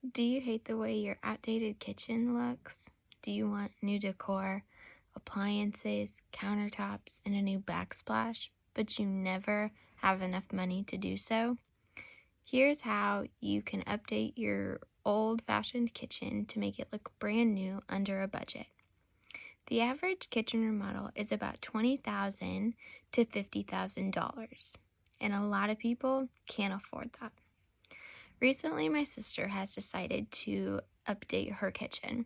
Do you hate the way your outdated kitchen looks? Do you want new decor, appliances, countertops, and a new backsplash, but you never have enough money to do so? Here's how you can update your old-fashioned kitchen to make it look brand new under a budget. The average kitchen remodel is about $20,000 to $50,000, and a lot of people can't afford that. Recently, my sister has decided to update her kitchen.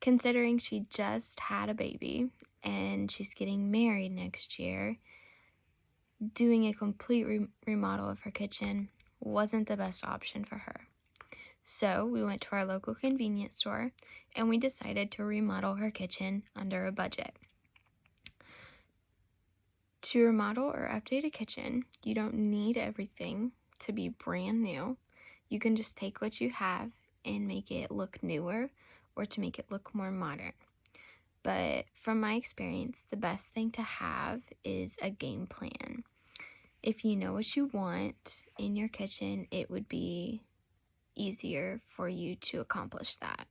Considering she just had a baby and she's getting married next year, doing a complete remodel of her kitchen wasn't the best option for her. So we went to our local convenience store and we decided to remodel her kitchen under a budget. To remodel or update a kitchen, you don't need everything to be brand new. You can just take what you have and make it look newer or to make it look more modern. But from my experience, the best thing to have is a game plan. If you know what you want in your kitchen, it would be easier for you to accomplish that.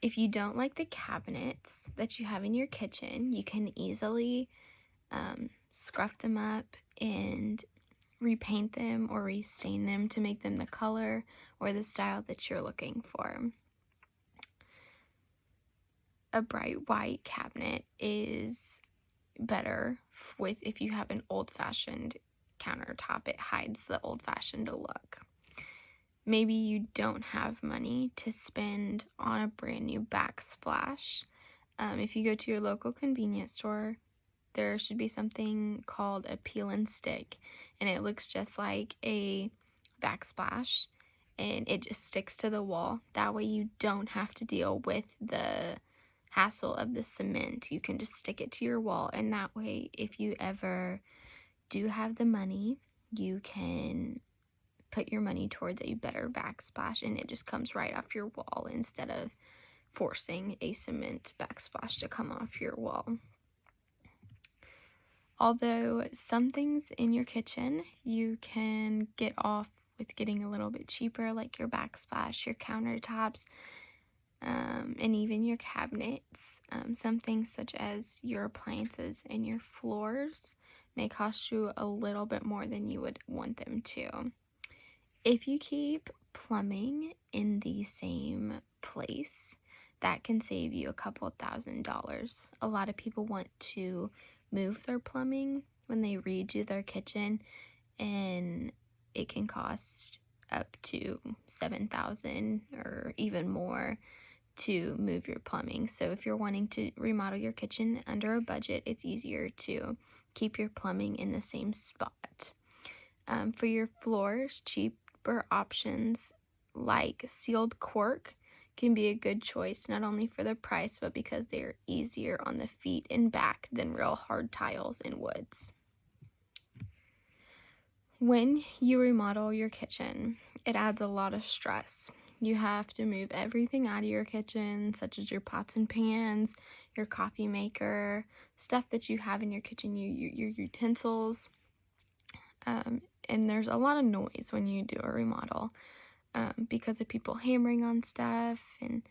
If you don't like the cabinets that you have in your kitchen, you can easily scruff them up and repaint them or restain them to make them the color or the style that you're looking for. A bright white cabinet is better with if you have an old-fashioned countertop. It hides the old-fashioned look. Maybe you don't have money to spend on a brand new backsplash. If you go to your local convenience store, there should be something called a peel and stick, and it looks just like a backsplash, and it just sticks to the wall. That way you don't have to deal with the hassle of the cement. You can just stick it to your wall, and that way if you ever do have the money, you can put your money towards a better backsplash, and it just comes right off your wall instead of forcing a cement backsplash to come off your wall. Although some things in your kitchen you can get off with getting a little bit cheaper, like your backsplash, your countertops, and even your cabinets. Some things such as your appliances and your floors may cost you a little bit more than you would want them to. If you keep plumbing in the same place, that can save you a couple $1,000s. A lot of people want to move their plumbing when they redo their kitchen, and it can cost up to $7,000 or even more to move your plumbing. So if you're wanting to remodel your kitchen under a budget, it's easier to keep your plumbing in the same spot. For your floors, cheaper options like sealed cork can be a good choice, not only for the price, but because they are easier on the feet and back than real hard tiles and woods. When you remodel your kitchen, it adds a lot of stress. You have to move everything out of your kitchen, such as your pots and pans, your coffee maker, stuff that you have in your kitchen, your utensils. And there's a lot of noise when you do a remodel because of people hammering on stuff and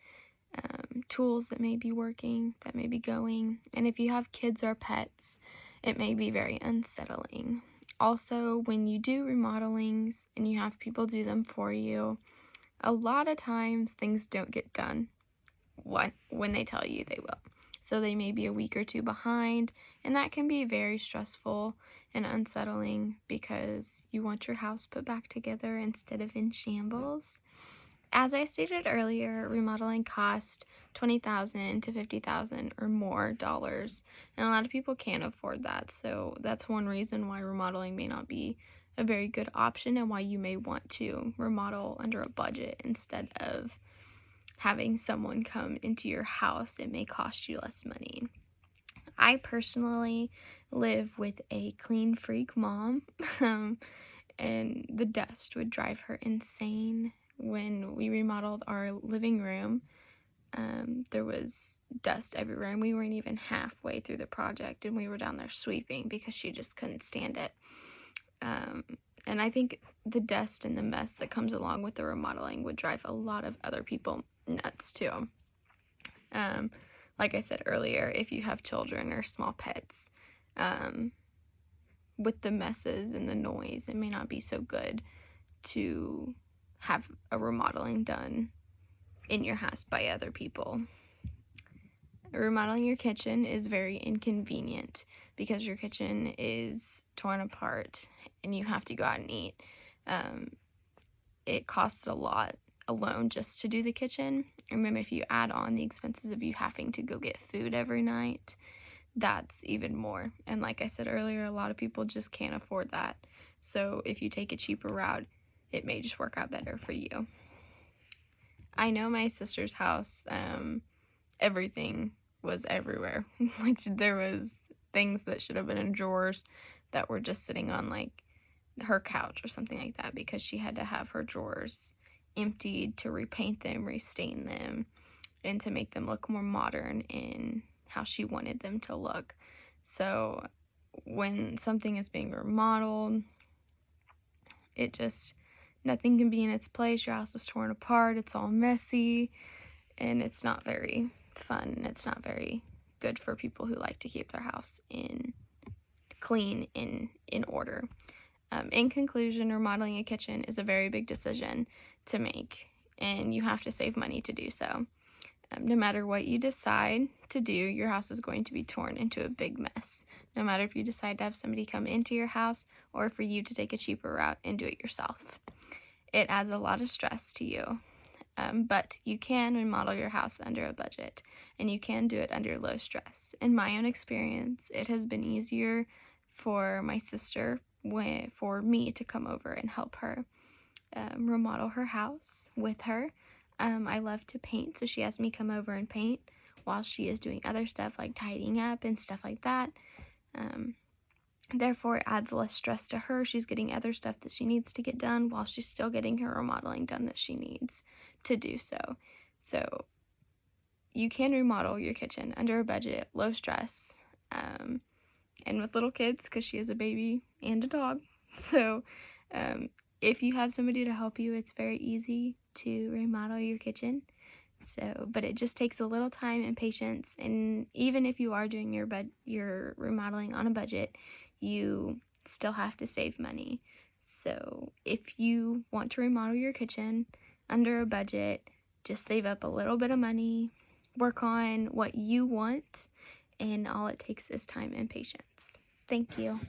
tools that may be working, that may be going. And if you have kids or pets, it may be very unsettling. Also, when you do remodelings and you have people do them for you, a lot of times things don't get done when they tell you they will. So they may be a week or two behind, and that can be very stressful and unsettling because you want your house put back together instead of in shambles. As I stated earlier, remodeling costs $20,000 to $50,000 or more dollars, and a lot of people can't afford that. So that's one reason why remodeling may not be a very good option and why you may want to remodel under a budget instead of having someone come into your house. It may cost you less money. I personally live with a clean freak mom, and the dust would drive her insane. When we remodeled our living room, there was dust everywhere, and we weren't even halfway through the project, and we were down there sweeping because she just couldn't stand it. And I think the dust and the mess that comes along with the remodeling would drive a lot of other people nuts too. Um, like I said earlier, if you have children or small pets, with the messes and the noise, it may not be so good to have a remodeling done in your house by other people. Remodeling your kitchen is very inconvenient because your kitchen is torn apart and you have to go out and eat. It costs a lot alone just to do the kitchen. And then if you add on the expenses of you having to go get food every night, that's even more. And like I said earlier, a lot of people just can't afford that. So if you take a cheaper route, it may just work out better for you. I know my sister's house, everything was everywhere. Like, there was things that should have been in drawers that were just sitting on like her couch or something like that, because she had to have her drawers emptied to repaint them, restain them, and to make them look more modern in how she wanted them to look. So when something is being remodeled, it just, nothing can be in its place. Your house is torn apart, it's all messy, and it's not very fun, and it's not very good for people who like to keep their house clean, in order. In conclusion, remodeling a kitchen is a very big decision to make, and you have to save money to do so. No matter what you decide to do, your house is going to be torn into a big mess. No matter if you decide to have somebody come into your house or for you to take a cheaper route and do it yourself. It adds a lot of stress to you, but you can remodel your house under a budget, and you can do it under low stress. In my own experience, it has been easier for my sister, for me to come over and help her remodel her house with her. I love to paint, so she has me come over and paint while she is doing other stuff like tidying up and stuff like that. Therefore, it adds less stress to her. She's getting other stuff that she needs to get done while she's still getting her remodeling done that she needs to do so. So you can remodel your kitchen under a budget, low stress, and with little kids, because she is a baby and a dog. So if you have somebody to help you, it's very easy to remodel your kitchen. But it just takes a little time and patience, and even if you are doing your remodeling on a budget, you still have to save money. So if you want to remodel your kitchen under a budget, just save up a little bit of money, work on what you want, and all it takes is time and patience. Thank you.